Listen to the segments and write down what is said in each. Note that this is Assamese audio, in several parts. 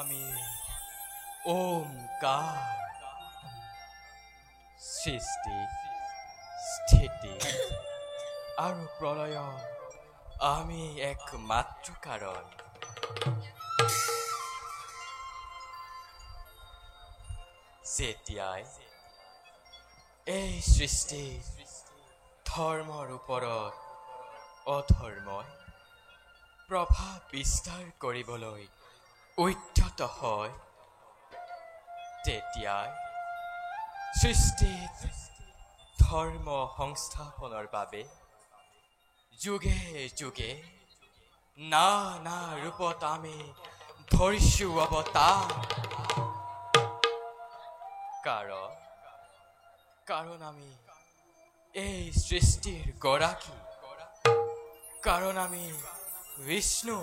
আমি ওমকাৰ সৃষ্টি স্থিতি আৰু প্ৰলয়ৰ আমি একমাত্ৰ কাৰণ যেতিয়াই এই সৃষ্টি ধৰ্মৰ ওপৰত অধৰ্মই প্ৰভাৱ বিস্তাৰ কৰিবলৈ উদ্যত হয় তেতিয়াই সৃষ্টিত ধৰ্ম সংস্থাপনৰ বাবে যুগে যুগে নানা ৰূপত আমি ধৰিছো অৱতাৰ কাৰণ আমি এই সৃষ্টিৰ গৰাকী কাৰণ আমি বিষ্ণু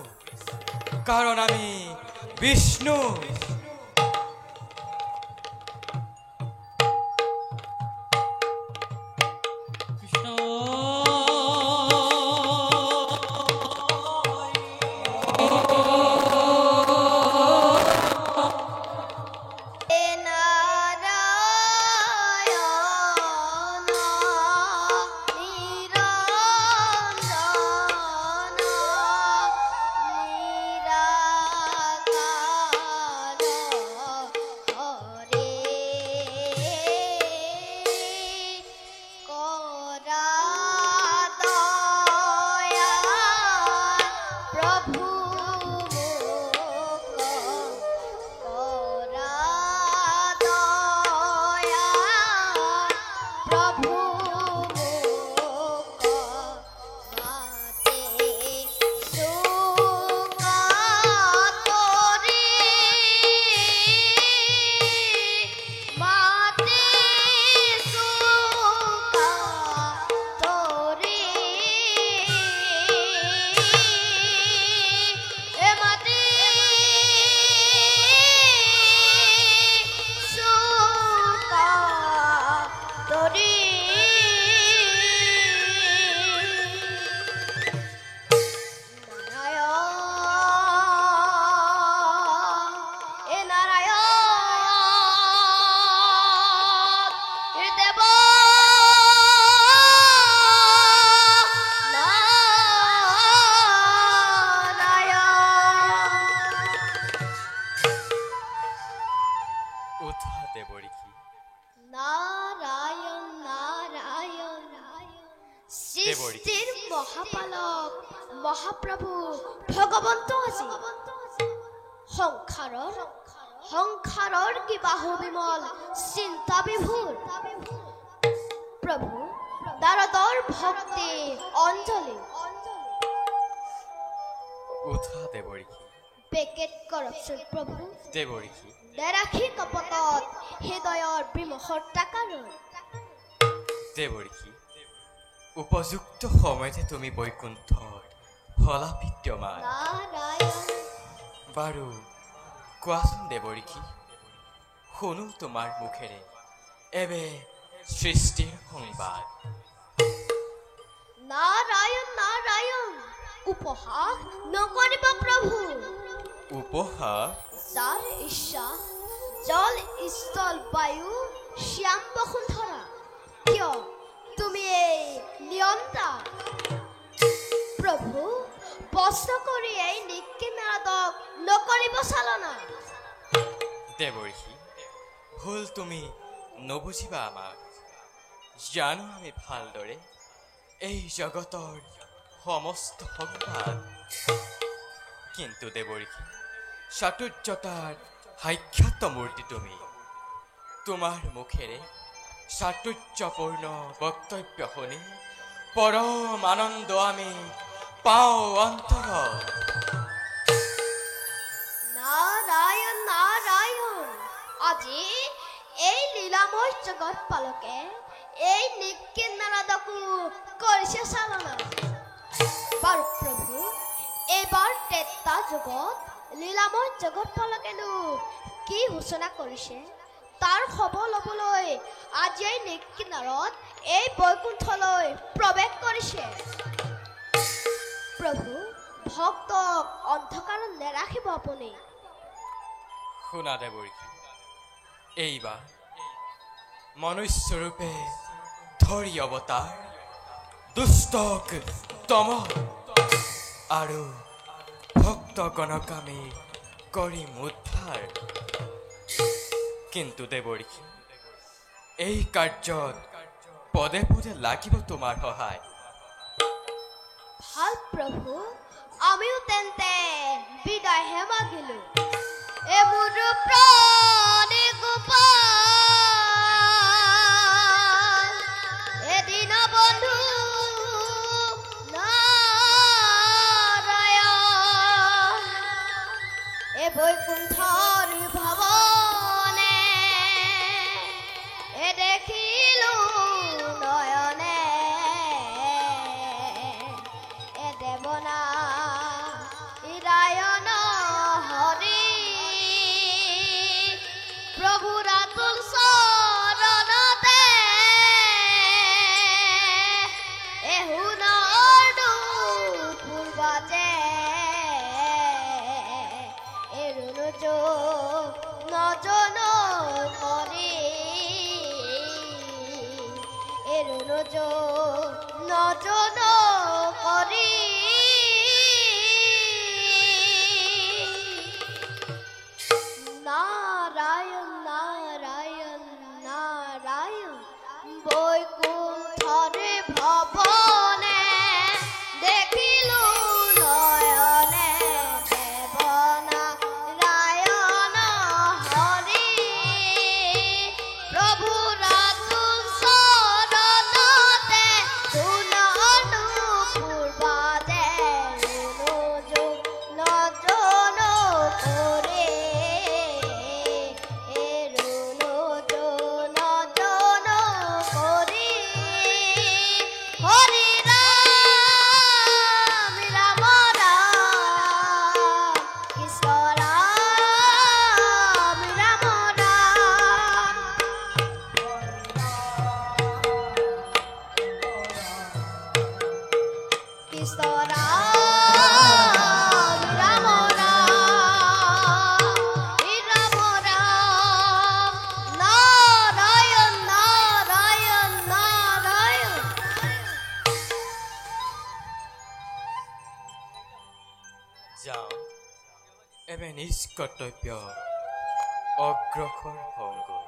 সৃষ্টিৰ মহাপালক মহাপ্ৰভু ভগৱন্ত আছে সংসাৰৰ কিবাহু বিমল চিন্তা বিভোৰ প্ৰভু দাৰদৰ ভক্তি অঞ্জলি উঠা দেৱৰীষি পেকেট কৰকচোন প্ৰভু দেৱৰীষি দেৰাখি কপটত হৃদয়ৰ বিমোহৰ টাকাৰৰ দেৱৰীষি উপযুক্ত সময়তে তুমি বৈকুণ্ঠৰ হলা বিদ্যমান বাৰু কোৱাচোন দেৱৰীষি শুনো তোমাৰ মুখেৰে এবে সৃষ্টিৰ সংবাদ নাৰায়ণ উপহাস নকৰিব প্ৰভু উপহাস যাৰ ইচ্ছা জল স্থল বায়ু শ্যাম বসুন্ধৰা কিয় তুমি এই নিয়ন্তা প্ৰভু বস্ত কৰি এই নিকি নাৰদক নকৰিব চালনা দেৱৰীষি ভুল তুমি নবুজিবা আমাক জানো আমি ভালদৰে এই জগতৰ সমস্ত সংবাদ কিন্তু দেৱৰীষি চাতুৰ্যতাৰ সাক্ষাৎ মূৰ্তি তুমি তোমাৰ মুখেৰে চাতুৰ্যপূৰ্ণ বক্তব্য শুনি পৰম আনন্দ আমি পাওঁ অন্তৰত নাৰায়ণ আজি এই লীলাময় জগত পালকে এই নিকি নাৰদকো কৰিছে চালনা বাৰু প্ৰভু এইবাৰ তেতা যুগত লীলাময় জগত পালকেনো কি ঘোষণা কৰিছে তাৰ খবৰ ল'বলৈ আজি এই নিকি নাৰদ এই বৈকুণ্ঠলৈ প্ৰৱেশ কৰিছে প্ৰভু ভক্তক অন্ধকাৰত নেৰাখিব আপুনি শুনা দেৱৰ্ষি, এইবাৰ মনুষ্যৰূপে ধৰি অৱতাৰ দুষ্টক দমন আৰু ভক্তগণক আমি কৰিম উদ্ধাৰ। কিন্তু দেৱৰ্ষি, এই কাৰ্যত পদে পদে লাগিব তোমাৰ সহায়। ভাল প্ৰভু, আমিও তেন্তে বিদায়হে মাগিলো। এ মোৰ প্ৰাণে গোপাল, এদিন বন্ধু নাৰায়ণ, এ বৈকুণ্ঠৰ ভৱনে এ দেখিলো নয়নে, এ দেৱনা ইৰায়ণ হৰি, প্ৰভু ৰাতুল চৰণতে এ সোণৰ দূত পূৰ্বতে, এ ৰুণুজো নজন কৰি, এ ৰুণুজো নজন কৰি, নাৰায়ণ নাৰায়ণ নাৰায়ণ, বৈকুণ্ঠৰে ভবনে দেখিলো নয়নে, দেবনা ৰায়ণ হৰি, প্ৰভু ৰাতুল চৰণতে সোণৰ পূৰ্বতে, ৰুণুজো নজন কৰি, হৰি ৰাম ৰাম ৰাম, কৃষ্ণ ৰাম ৰাম ৰাম, কৃষ্ণ ৰাম ৰাম ৰাম, ৰাম ৰাম, নাৰায়ণ নাৰায়ণ নাৰায়ণ। যাওঁ, এবে নিজ কৰ্তব্য অগ্ৰসৰ হওঁগৈ।